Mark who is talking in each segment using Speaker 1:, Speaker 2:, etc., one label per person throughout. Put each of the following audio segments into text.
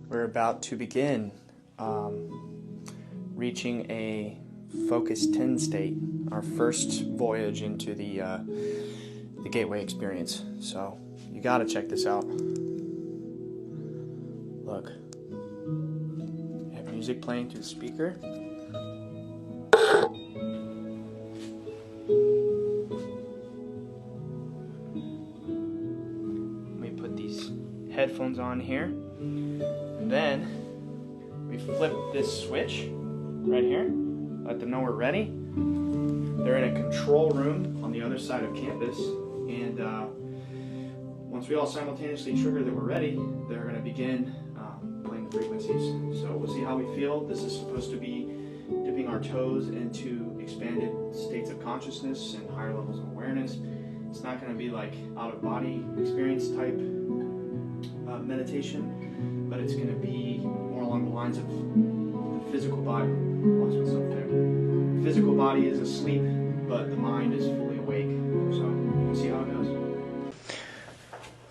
Speaker 1: We're about to begin reaching a Focus 10 state, our first voyage into the Gateway experience. So you got to check this out. Look, you have music playing through the speaker. Let me put these headphones on here, and then we flip this switch right here, let them know we're ready. They're in a control room on the other side of campus, and once we all simultaneously trigger that we're ready, they're going to begin playing the frequencies. So we'll see how we feel. This is supposed to be dipping our toes into expanded states of consciousness and higher levels of awareness. It's not going to be like out-of-body experience type meditation, but it's going to be more along the lines of the physical body. Lost myself there. The physical body is asleep, but the mind is fully awake. So we'll see how it goes.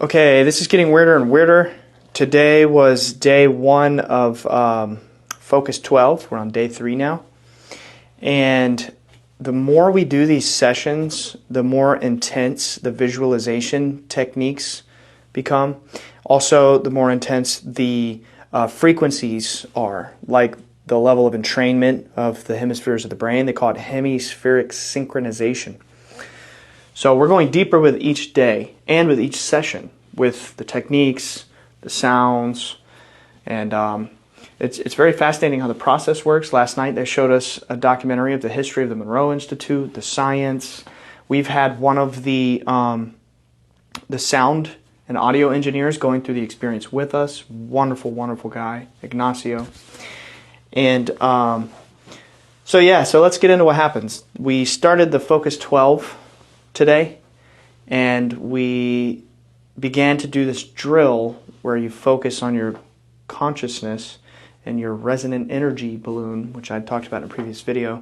Speaker 1: Okay, this is getting weirder and weirder. Today was day 1 of Focus 12. We're on day 3 now. And the more we do these sessions, the more intense the visualization techniques become. Also, the more intense the frequencies are, like the level of entrainment of the hemispheres of the brain. They call it hemispheric synchronization. So we're going deeper with each day and with each session, with the techniques, the sounds, and it's very fascinating how the process works. Last night they showed us a documentary of the history of the Monroe Institute, the science. We've had one of the sound and audio engineers going through the experience with us. Wonderful, wonderful guy, Ignacio. And so let's get into what happens. We started the Focus 12 today, and we began to do this drill where you focus on your consciousness and your resonant energy balloon, which I talked about in a previous video,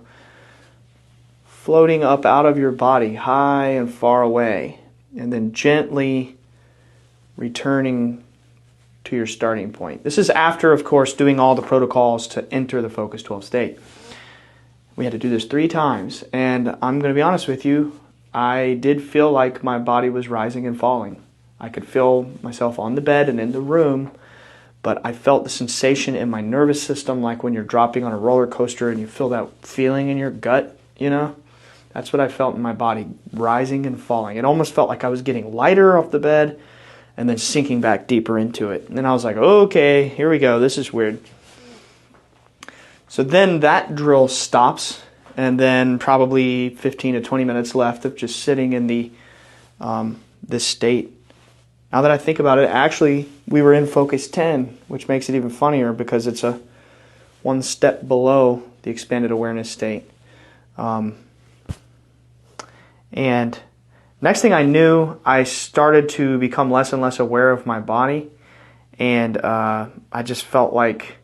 Speaker 1: floating up out of your body, high and far away, and then gently returning to your starting point. This is after, of course, doing all the protocols to enter the Focus 12 state. We had to do this 3 times, and I'm going to be honest with you, I did feel like my body was rising and falling. I could feel myself on the bed and in the room, but I felt the sensation in my nervous system, like when you're dropping on a roller coaster and you feel that feeling in your gut, you know? That's what I felt in my body, rising and falling. It almost felt like I was getting lighter off the bed and then sinking back deeper into it. And then I was like, okay, here we go, this is weird. So then that drill stops, and then probably 15 to 20 minutes left of just sitting in the this state. Now that I think about it, actually, we were in Focus 10, which makes it even funnier because it's a 1 step below the expanded awareness state. And next thing I knew, I started to become less and less aware of my body, and I just felt like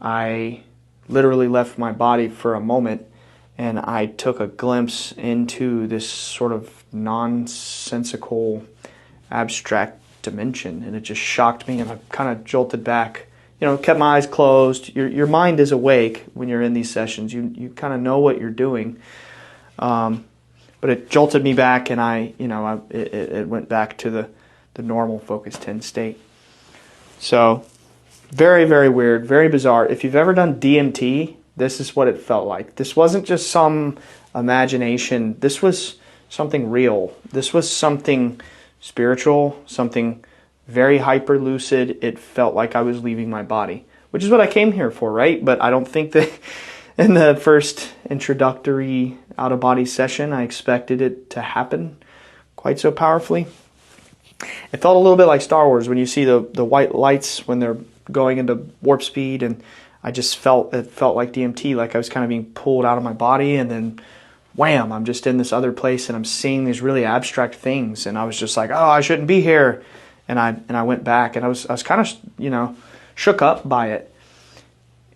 Speaker 1: I literally left my body for a moment, and I took a glimpse into this sort of nonsensical, abstract dimension, and it just shocked me, and I kind of jolted back. You know, kept my eyes closed. Your mind is awake when you're in these sessions. You kind of know what you're doing. But it jolted me back, and it went back to the normal Focus 10 state. So, very, very weird, very bizarre. If you've ever done DMT, this is what it felt like. This wasn't just some imagination. This was something real. This was something spiritual, something very hyper-lucid. It felt like I was leaving my body, which is what I came here for, right? But I don't think that in the first introductory out-of-body session, I expected it to happen quite so powerfully. It felt a little bit like Star Wars when you see the white lights when they're going into warp speed, and it felt like DMT, like I was kind of being pulled out of my body, and then wham, I'm just in this other place, and I'm seeing these really abstract things, and I was just like, oh, I shouldn't be here, and I went back, and I was kind of shook up by it,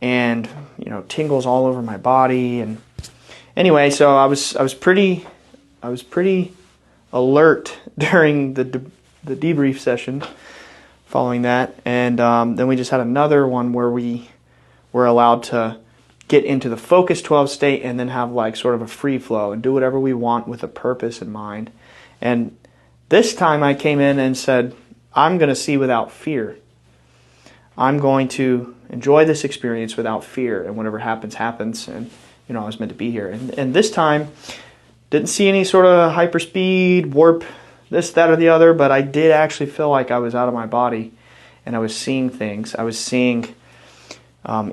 Speaker 1: and tingles all over my body, and anyway, so I was pretty alert during the debrief session, following that. And then we just had another one where we were allowed to get into the focus 12 state and then have like sort of a free flow and do whatever we want with a purpose in mind. And this time I came in and said, I'm going to see without fear. I'm going to enjoy this experience without fear, and whatever happens, happens. And, I was meant to be here. And this time, didn't see any sort of hyperspeed, warp, this, that, or the other, but I did actually feel like I was out of my body, and I was seeing things. I was seeing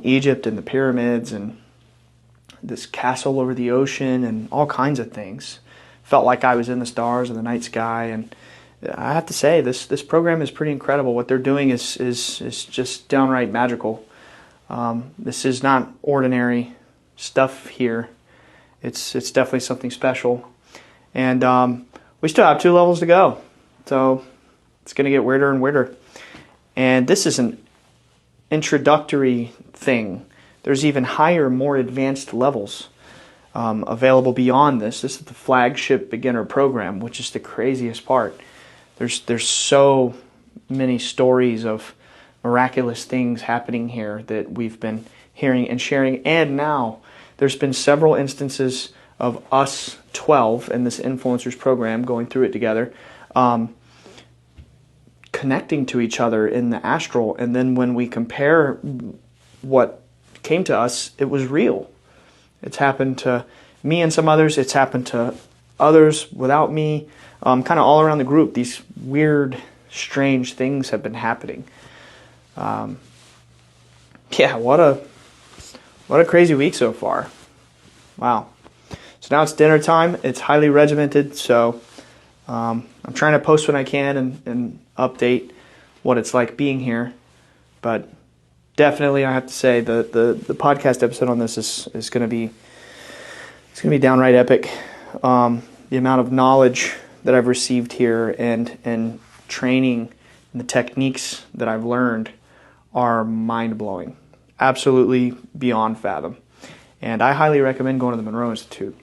Speaker 1: Egypt and the pyramids and this castle over the ocean and all kinds of things. Felt like I was in the stars and the night sky, and I have to say this program is pretty incredible. What they're doing is just downright magical. This is not ordinary stuff here. It's definitely something special, and we still have 2 levels to go, so it's going to get weirder and weirder. And this is an introductory thing. There's even higher, more advanced levels available beyond this. This is the flagship beginner program, which is the craziest part. There's so many stories of miraculous things happening here that we've been hearing and sharing, and now there's been several instances of us 12 in this influencers program going through it together, connecting to each other in the astral, and then when we compare what came to us, it was real. It's happened to me and some others. It's happened to others without me. Kind of all around the group, these weird, strange things have been happening. Yeah, what a crazy week so far. Wow. So now it's dinner time. It's highly regimented, so I'm trying to post when I can and update what it's like being here. But definitely, I have to say the podcast episode on this is going to be downright epic. The amount of knowledge that I've received here and training and the techniques that I've learned are mind-blowing. Absolutely beyond fathom. And I highly recommend going to the Monroe Institute.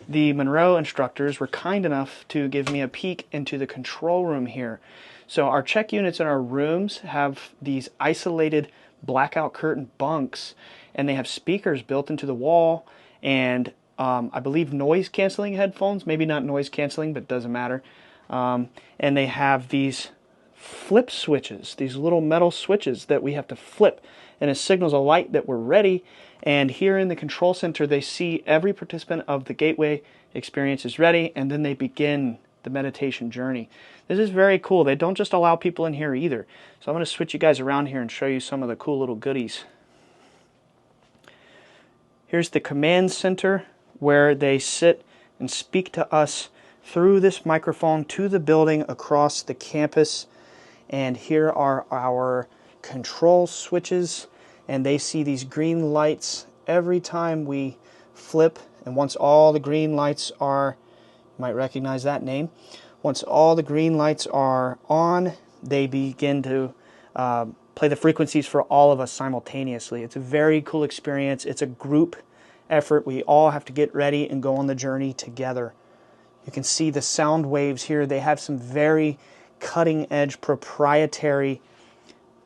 Speaker 1: The Monroe instructors were kind enough to give me a peek into the control room here. So our check units in our rooms have these isolated blackout curtain bunks, and they have speakers built into the wall, and I believe noise canceling headphones, maybe not noise canceling, but doesn't matter. And they have these flip switches, these little metal switches that we have to flip, and it signals a light that we're ready. And here in the control center, they see every participant of the Gateway experience is ready, and then they begin the meditation journey. This is very cool. They don't just allow people in here either. So I'm going to switch you guys around here and show you some of the cool little goodies. Here's the command center where they sit and speak to us through this microphone to the building across the campus. And here are our control switches, and they see these green lights every time we flip. And once all the green lights are, you might recognize that name, once all the green lights are on, they begin to play the frequencies for all of us simultaneously. It's a very cool experience. It's a group effort. We all have to get ready and go on the journey together. You can see the sound waves here. They have some very cutting-edge proprietary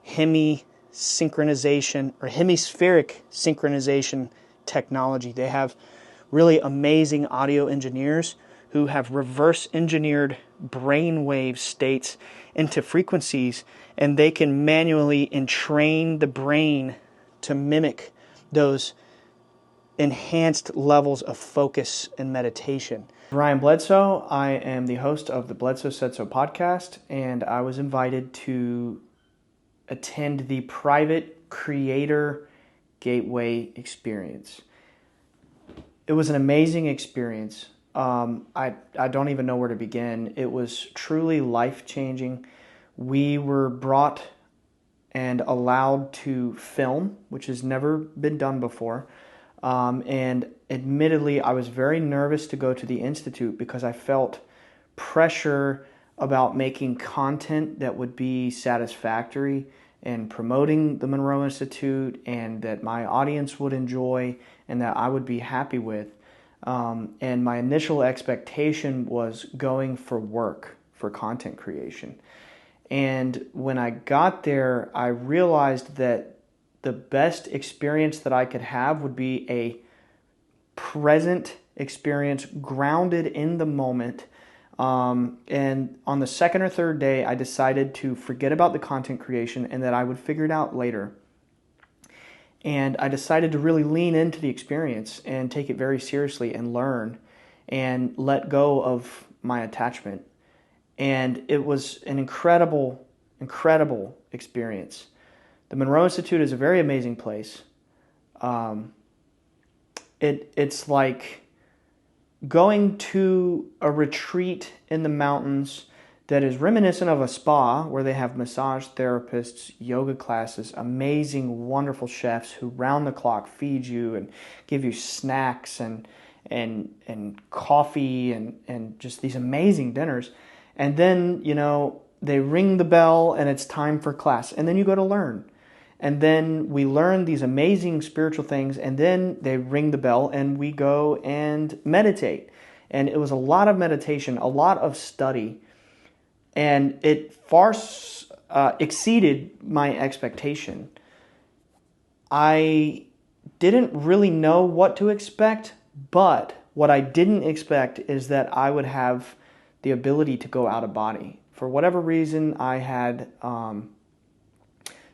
Speaker 1: synchronization or hemispheric synchronization technology. They have really amazing audio engineers who have reverse engineered brainwave states into frequencies, and they can manually entrain the brain to mimic those enhanced levels of focus and meditation. Ryan Bledsoe. I am the host of the Bledsoe Said So podcast, and I was invited to attend the private creator gateway experience. It was an amazing experience. I don't even know where to begin. It was truly life-changing. We were brought and allowed to film, which has never been done before. And admittedly, I was very nervous to go to the Institute because I felt pressure about making content that would be satisfactory and promoting the Monroe Institute and that my audience would enjoy and that I would be happy with. And my initial expectation was going for work, for content creation. And when I got there, I realized that the best experience that I could have would be a present experience, grounded in the moment. And on the second or third day, I decided to forget about the content creation and that I would figure it out later. And I decided to really lean into the experience and take it very seriously and learn and let go of my attachment. And it was an incredible, incredible experience. The Monroe Institute is a very amazing place. It's like going to a retreat in the mountains that is reminiscent of a spa where they have massage therapists, yoga classes, amazing, wonderful chefs who round the clock feed you and give you snacks and coffee and just these amazing dinners. And then, they ring the bell and it's time for class. And then you go to learn. And then we learn these amazing spiritual things, and then they ring the bell and we go and meditate. And it was a lot of meditation, a lot of study, and it far exceeded my expectation. I didn't really know what to expect, but what I didn't expect is that I would have the ability to go out of body. For whatever reason, I had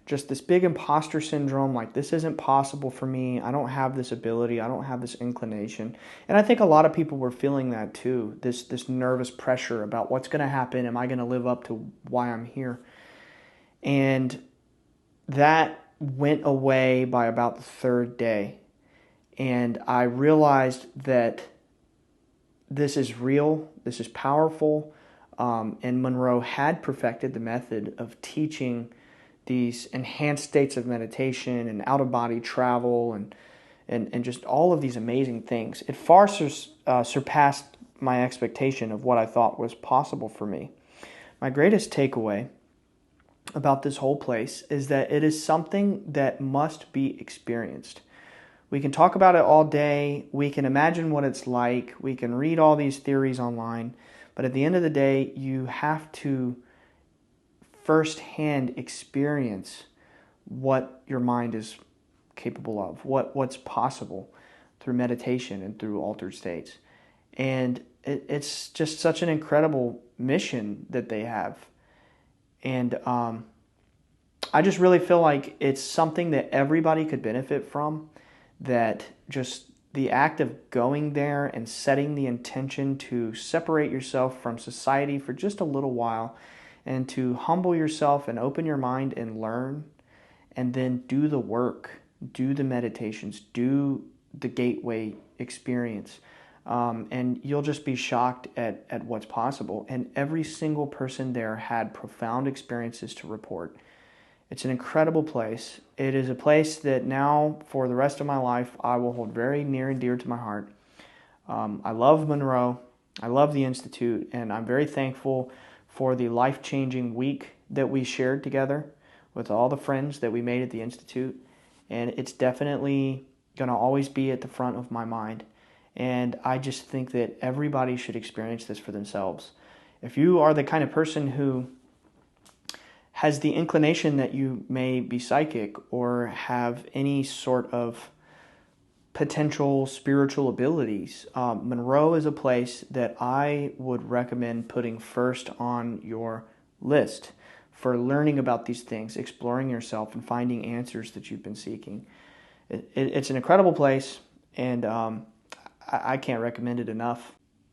Speaker 1: just this big imposter syndrome, like this isn't possible for me. I don't have this ability. I don't have this inclination. And I think a lot of people were feeling that too, this nervous pressure about what's going to happen. Am I going to live up to why I'm here? And that went away by about the third day. And I realized that this is real, this is powerful, and Monroe had perfected the method of teaching these enhanced states of meditation and out-of-body travel and just all of these amazing things. It far surpassed my expectation of what I thought was possible for me. My greatest takeaway about this whole place is that it is something that must be experienced. We can talk about it all day, we can imagine what it's like, we can read all these theories online, but at the end of the day, you have to firsthand experience what your mind is capable of, what's possible through meditation and through altered states. And it's just such an incredible mission that they have. And I just really feel like it's something that everybody could benefit from, that just the act of going there and setting the intention to separate yourself from society for just a little while and to humble yourself and open your mind and learn, and then do the work, do the meditations, do the gateway experience. And you'll just be shocked at what's possible. And every single person there had profound experiences to report. It's an incredible place. It is a place that now, for the rest of my life, I will hold very near and dear to my heart. I love Monroe. I love the Institute, and I'm very thankful for the life-changing week that we shared together with all the friends that we made at the Institute. And it's definitely going to always be at the front of my mind. And I just think that everybody should experience this for themselves. If you are the kind of person who has the inclination that you may be psychic or have any sort of potential spiritual abilities, Monroe is a place that I would recommend putting first on your list for learning about these things, exploring yourself, and finding answers that you've been seeking. It's an incredible place, and I can't recommend it enough.